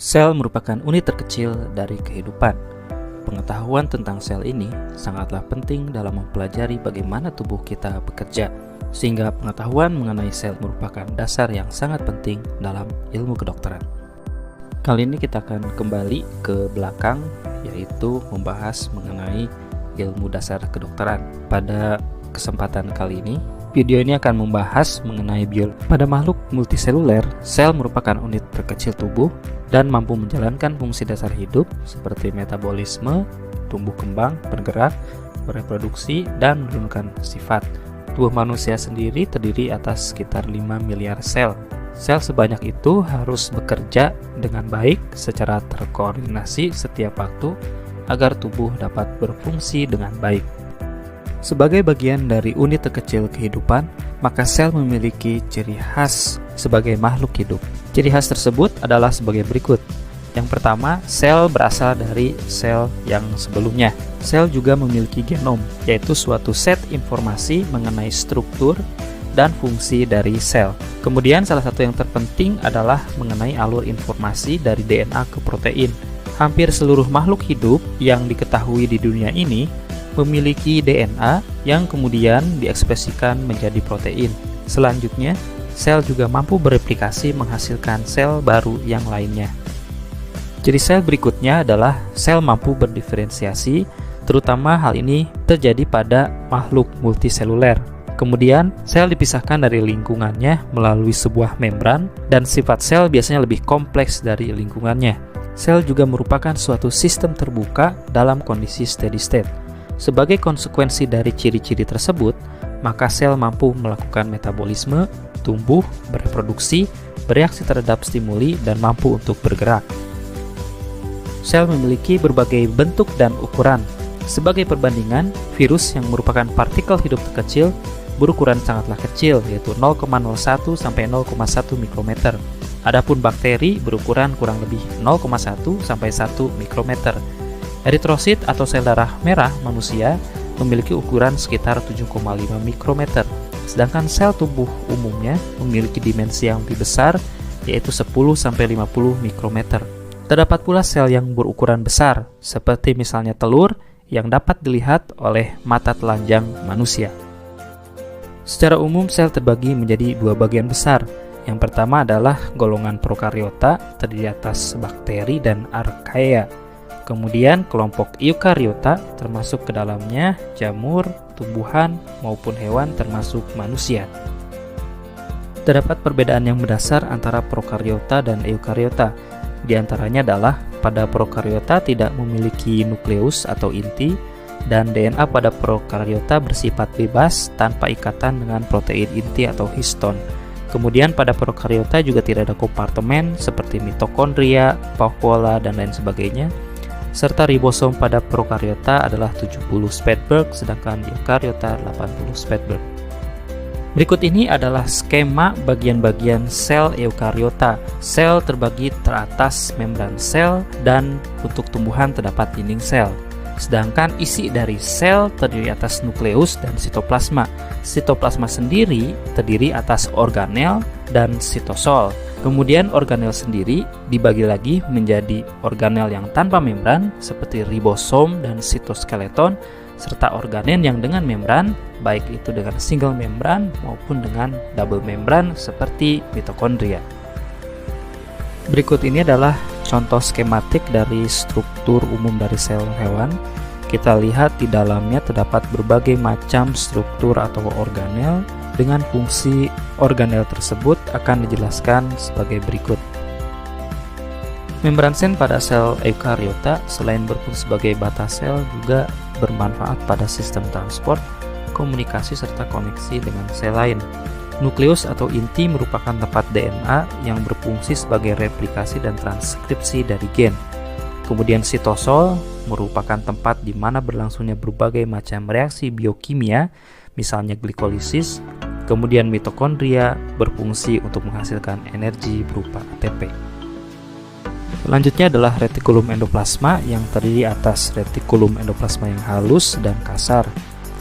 Sel merupakan unit terkecil dari kehidupan. Pengetahuan tentang sel ini sangatlah penting dalam mempelajari bagaimana tubuh kita bekerja, sehingga pengetahuan mengenai sel merupakan dasar yang sangat penting dalam ilmu kedokteran. Kali ini kita akan kembali ke belakang, yaitu membahas mengenai ilmu dasar kedokteran. Pada kesempatan kali ini, video ini akan membahas mengenai biologi. Pada makhluk multiseluler, sel merupakan unit terkecil tubuh dan mampu menjalankan fungsi dasar hidup seperti metabolisme, tumbuh kembang, bergerak, bereproduksi, dan menurunkan sifat. Tubuh manusia sendiri terdiri atas sekitar 5 miliar sel. Sel sebanyak itu harus bekerja dengan baik secara terkoordinasi setiap waktu agar tubuh dapat berfungsi dengan baik. Sebagai bagian dari unit terkecil kehidupan, maka sel memiliki ciri khas sebagai makhluk hidup. Ciri khas tersebut adalah sebagai berikut. Yang pertama, sel berasal dari sel yang sebelumnya. Sel juga memiliki genom, yaitu suatu set informasi mengenai struktur dan fungsi dari sel. Kemudian salah satu yang terpenting adalah mengenai alur informasi dari DNA ke protein. Hampir seluruh makhluk hidup yang diketahui di dunia ini memiliki DNA yang kemudian diekspresikan menjadi protein. Selanjutnya, sel juga mampu bereplikasi menghasilkan sel baru yang lainnya. Ciri sel berikutnya adalah sel mampu berdiferensiasi, terutama hal ini terjadi pada makhluk multiseluler. Kemudian, sel dipisahkan dari lingkungannya melalui sebuah membran, dan sifat sel biasanya lebih kompleks dari lingkungannya. Sel juga merupakan suatu sistem terbuka dalam kondisi steady state. Sebagai konsekuensi dari ciri-ciri tersebut, maka sel mampu melakukan metabolisme, tumbuh, bereproduksi, bereaksi terhadap stimuli, dan mampu untuk bergerak. Sel memiliki berbagai bentuk dan ukuran. Sebagai perbandingan, virus yang merupakan partikel hidup terkecil berukuran sangatlah kecil, yaitu 0,01 sampai 0,1 mikrometer. Adapun bakteri berukuran kurang lebih 0,1 sampai 1 mikrometer. Eritrosit atau sel darah merah manusia memiliki ukuran sekitar 7,5 mikrometer, sedangkan sel tubuh umumnya memiliki dimensi yang lebih besar, yaitu 10 sampai 50 mikrometer. Terdapat pula sel yang berukuran besar, seperti misalnya telur yang dapat dilihat oleh mata telanjang manusia. Secara umum, sel terbagi menjadi dua bagian besar. Yang pertama adalah golongan prokariota, terdiri atas bakteri dan archaea. Kemudian kelompok eukariota termasuk ke dalamnya jamur, tumbuhan, maupun hewan termasuk manusia. Terdapat perbedaan yang mendasar antara prokariota dan eukariota. Di antaranya adalah pada prokariota tidak memiliki nukleus atau inti, dan DNA pada prokariota bersifat bebas tanpa ikatan dengan protein inti atau histon. Kemudian pada prokariota juga tidak ada kompartemen seperti mitokondria, vakuola, dan lain sebagainya. Serta ribosom pada prokariota adalah 70 Spetberg, sedangkan eukariota 80 Spetberg. Berikut ini adalah skema bagian-bagian sel eukariota. Sel terbagi teratas membran sel, dan untuk tumbuhan terdapat dinding sel. Sedangkan isi dari sel terdiri atas nukleus dan sitoplasma. Sitoplasma sendiri terdiri atas organel dan sitosol. Kemudian organel sendiri dibagi lagi menjadi organel yang tanpa membran seperti ribosom dan sitoskeleton, serta organel yang dengan membran, baik itu dengan single membran maupun dengan double membran seperti mitokondria. Berikut ini adalah contoh skematik dari struktur umum dari sel hewan. Kita lihat di dalamnya terdapat berbagai macam struktur atau organel. Dengan fungsi organel tersebut akan dijelaskan sebagai berikut. Membran sen pada sel eukariota selain berfungsi sebagai batas sel juga bermanfaat pada sistem transport, komunikasi, serta koneksi dengan sel lain. Nukleus atau inti merupakan tempat DNA yang berfungsi sebagai replikasi dan transkripsi dari gen. Kemudian sitosol merupakan tempat di mana berlangsungnya berbagai macam reaksi biokimia, misalnya glikolisis. Kemudian mitokondria berfungsi untuk menghasilkan energi berupa ATP. Selanjutnya adalah retikulum endoplasma yang terdiri atas retikulum endoplasma yang halus dan kasar.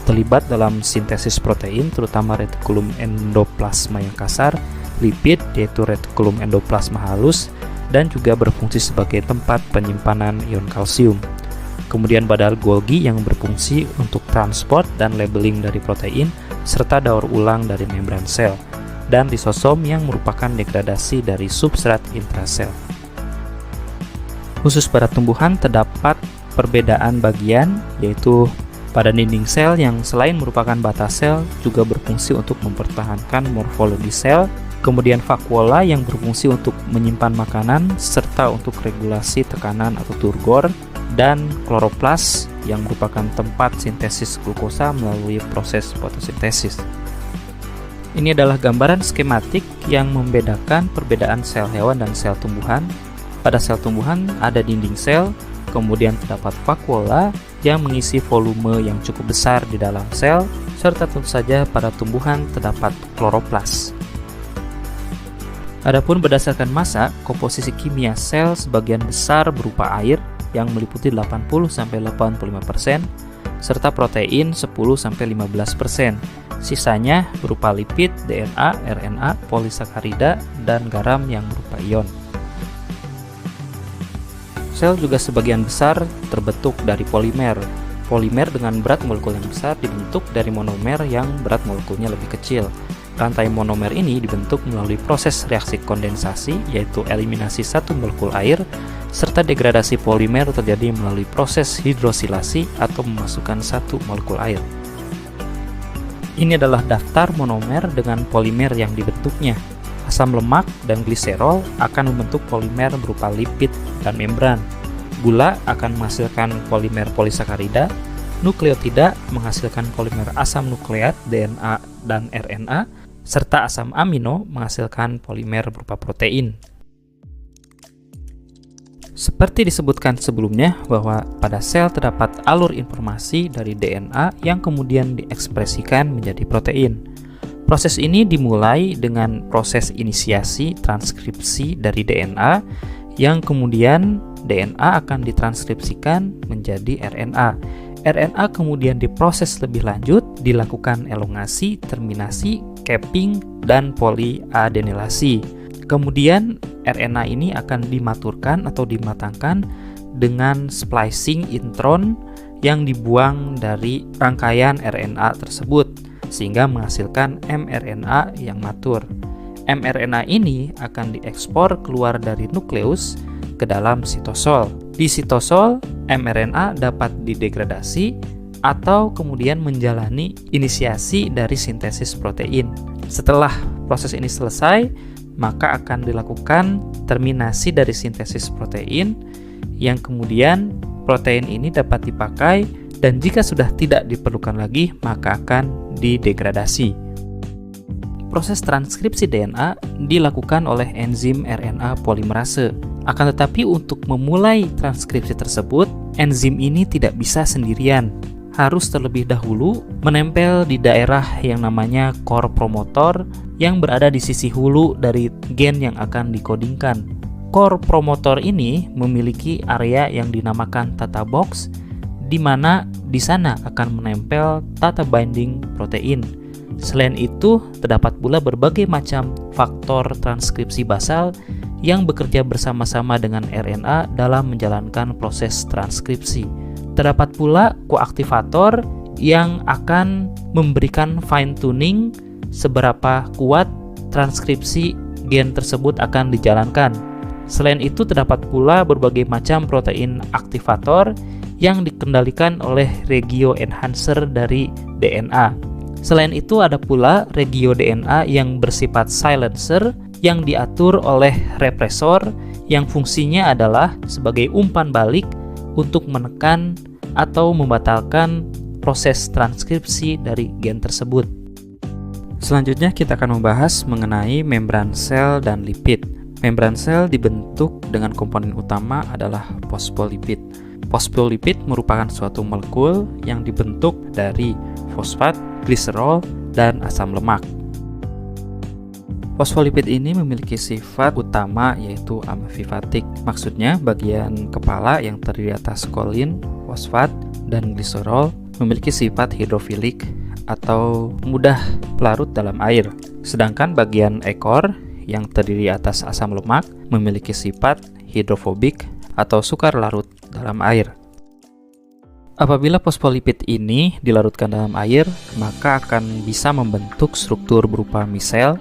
Terlibat dalam sintesis protein, terutama retikulum endoplasma yang kasar, lipid yaitu retikulum endoplasma halus, dan juga berfungsi sebagai tempat penyimpanan ion kalsium. Kemudian badal Golgi yang berfungsi untuk transport dan labeling dari protein, serta daur ulang dari membran sel, dan lisosom yang merupakan degradasi dari substrat intrasel. Khusus pada tumbuhan terdapat perbedaan bagian, yaitu pada dinding sel yang selain merupakan batas sel juga berfungsi untuk mempertahankan morfologi sel, kemudian vakuola yang berfungsi untuk menyimpan makanan serta untuk regulasi tekanan atau turgor, dan kloroplas yang merupakan tempat sintesis glukosa melalui proses fotosintesis. Ini adalah gambaran skematik yang membedakan perbedaan sel hewan dan sel tumbuhan. Pada sel tumbuhan ada dinding sel, kemudian terdapat vakuola yang mengisi volume yang cukup besar di dalam sel, serta tentu saja pada tumbuhan terdapat kloroplas. Adapun berdasarkan massa, komposisi kimia sel sebagian besar berupa air yang meliputi 80-85%, serta protein 10-15%. Sisanya berupa lipid, DNA, RNA, polisakarida, dan garam yang berupa ion. Sel juga sebagian besar terbentuk dari polimer. Polimer dengan berat molekul yang besar dibentuk dari monomer yang berat molekulnya lebih kecil. Rantai monomer ini dibentuk melalui proses reaksi kondensasi, yaitu eliminasi satu molekul air, serta degradasi polimer terjadi melalui proses hidrosilasi atau memasukkan satu molekul air. Ini adalah daftar monomer dengan polimer yang dibentuknya. Asam lemak dan gliserol akan membentuk polimer berupa lipid dan membran. Gula akan menghasilkan polimer polisakarida, nukleotida menghasilkan polimer asam nukleat, DNA dan RNA, serta asam amino menghasilkan polimer berupa protein. Seperti disebutkan sebelumnya bahwa pada sel terdapat alur informasi dari DNA yang kemudian diekspresikan menjadi protein. Proses ini dimulai dengan proses inisiasi transkripsi dari DNA yang kemudian DNA akan ditranskripsikan menjadi RNA. RNA kemudian diproses lebih lanjut, dilakukan elongasi, terminasi, capping, dan poliadenilasi. Kemudian RNA ini akan dimaturkan atau dimatangkan dengan splicing intron yang dibuang dari rangkaian RNA tersebut sehingga menghasilkan mRNA yang matur. mRNA ini akan diekspor keluar dari nukleus ke dalam sitosol. Di sitosol, mRNA dapat didegradasi atau kemudian menjalani inisiasi dari sintesis protein. Setelah proses ini selesai, maka akan dilakukan terminasi dari sintesis protein yang kemudian protein ini dapat dipakai dan jika sudah tidak diperlukan lagi maka akan didegradasi. Proses transkripsi DNA dilakukan oleh enzim RNA polimerase. Akan tetapi untuk memulai transkripsi tersebut, enzim ini tidak bisa sendirian. Harus terlebih dahulu menempel di daerah yang namanya core promotor yang berada di sisi hulu dari gen yang akan dikodingkan. Core promotor ini memiliki area yang dinamakan tata box, di mana di sana akan menempel tata binding protein. Selain itu, terdapat pula berbagai macam faktor transkripsi basal yang bekerja bersama-sama dengan RNA dalam menjalankan proses transkripsi. Terdapat pula koaktivator yang akan memberikan fine tuning seberapa kuat transkripsi gen tersebut akan dijalankan. Selain itu terdapat pula berbagai macam protein aktivator yang dikendalikan oleh regio enhancer dari DNA. Selain itu ada pula regio DNA yang bersifat silencer yang diatur oleh represor yang fungsinya adalah sebagai umpan balik untuk menekan atau membatalkan proses transkripsi dari gen tersebut. Selanjutnya kita akan membahas mengenai membran sel dan lipid. Membran sel dibentuk dengan komponen utama adalah fosfolipid. Fosfolipid merupakan suatu molekul yang dibentuk dari fosfat, gliserol, dan asam lemak. Fosfolipid ini memiliki sifat utama yaitu amfifatik. Maksudnya bagian kepala yang terdiri atas kolin, fosfat, dan gliserol memiliki sifat hidrofilik atau mudah larut dalam air. Sedangkan bagian ekor yang terdiri atas asam lemak memiliki sifat hidrofobik atau sukar larut dalam air. Apabila fosfolipid ini dilarutkan dalam air, maka akan bisa membentuk struktur berupa misel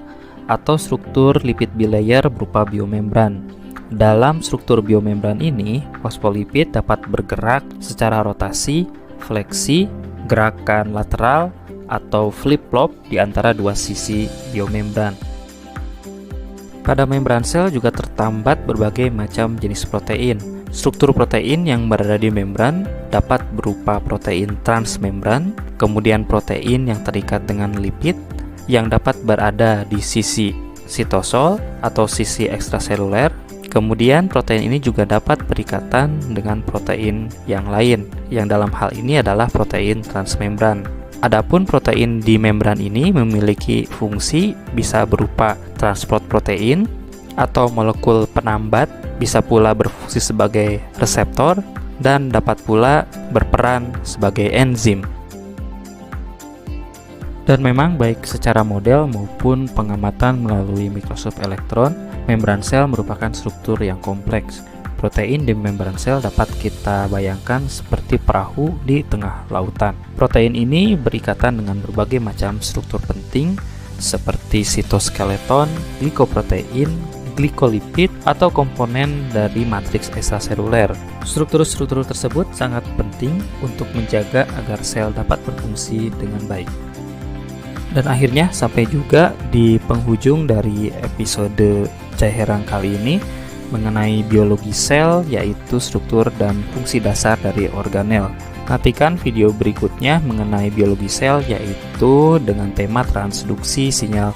atau struktur lipid bilayer berupa biomembran. Dalam struktur biomembran ini, fosfolipid dapat bergerak secara rotasi, fleksi, gerakan lateral, atau flip-flop di antara dua sisi biomembran. Pada membran sel juga tertambat berbagai macam jenis protein. Struktur protein yang berada di membran dapat berupa protein transmembran, kemudian protein yang terikat dengan lipid yang dapat berada di sisi sitosol atau sisi ekstraseluler. Kemudian protein ini juga dapat berikatan dengan protein yang lain, yang dalam hal ini adalah protein transmembran. Adapun protein di membran ini memiliki fungsi bisa berupa transport protein atau molekul penambat, bisa pula berfungsi sebagai reseptor, dan dapat pula berperan sebagai enzim. Dan memang baik secara model maupun pengamatan melalui mikroskop elektron, membran sel merupakan struktur yang kompleks. Protein di membran sel dapat kita bayangkan seperti perahu di tengah lautan. Protein ini berikatan dengan berbagai macam struktur penting seperti sitoskeleton, glikoprotein, glikolipid, atau komponen dari matriks ekstraseluler. Struktur-struktur tersebut sangat penting untuk menjaga agar sel dapat berfungsi dengan baik. Dan akhirnya sampai juga di penghujung dari episode Caiherang kali ini mengenai biologi sel, yaitu struktur dan fungsi dasar dari organel. Nantikan video berikutnya mengenai biologi sel, yaitu dengan tema transduksi sinyal.